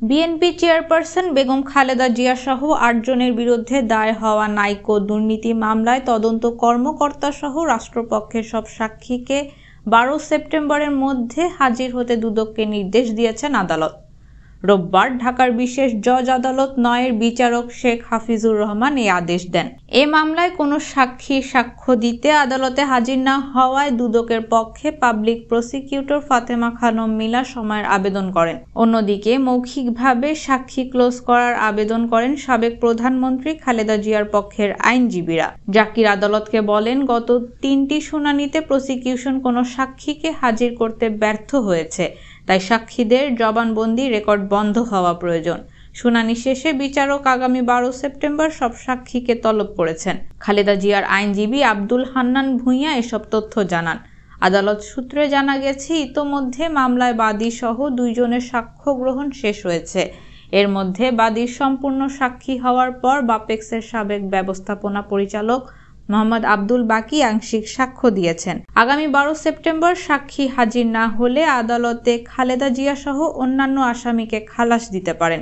BNP chairperson Begum Khaleda Zia সহ ৮ জনের বিরুদ্ধে দায়ের হওয়া নাইকো দুর্নীতি মামলায় তদন্ত কর্মকর্তা সহ রাষ্ট্রপক্ষের সব সাক্ষীকে ১২ সেপ্টেম্বরের মধ্যে হাজির হতে দুদককে নির্দেশ দিয়েছেন আদালত। রোববার ঢাকার বিশেষ জজ আদালত ৯-এর বিচারক শেখ হাফিজুর রহমান এই আদেশ দেন। এ মামলায় কোনো সাক্ষী সাক্ষ্য দিতে আদালতে হাজির না হওয়ায় দুদকের পক্ষে পাবলিক প্রসিকিউটর ফাতেমা খানম মিলা সময়ের আবেদন করেন। অন্যদিকে মৌখিকভাবে সাক্ষী ক্লোজ করার আবেদন করেন সাবেক প্রধানমন্ত্রী খালেদা জিয়ার পক্ষের আইনজীবীরা। জাকির আদালতকে বলেন, গত ৩টি শুনানিতে প্রসিকিউশন কোনো সাক্ষীকে হাজির করতে ব্যর্থ হয়েছে, তাই সাক্ষীদের জবানবন্দি রেকর্ড বন্ধ হওয়া প্রয়োজন। শুনানি শেষে বিচারক আগামী ১২ সেপ্টেম্বর সব সাক্ষীকে তলব করেছেন। খালেদা জিয়ার আইনজীবী আব্দুল হান্নান ভূঁইয়া এসব তথ্য জানান। আদালত সূত্রে জানা গেছে, ইতোমধ্যে মামলায় বাদী সহ ২ জনের সাক্ষ্য গ্রহণ শেষ হয়েছে। এর মধ্যে বাদীর সম্পূর্ণ সাক্ষী হওয়ার পর বাপেক্সের সাবেক ব্যবস্থাপনা পরিচালক মোহাম্মদ আব্দুল বাকি আংশিক সাক্ষ্য দিয়েছেন। আগামী ১২ সেপ্টেম্বর সাক্ষী হাজির না হলে আদালতে খালেদা জিয়া সহ অন্যান্য আসামিকে খালাস দিতে পারেন।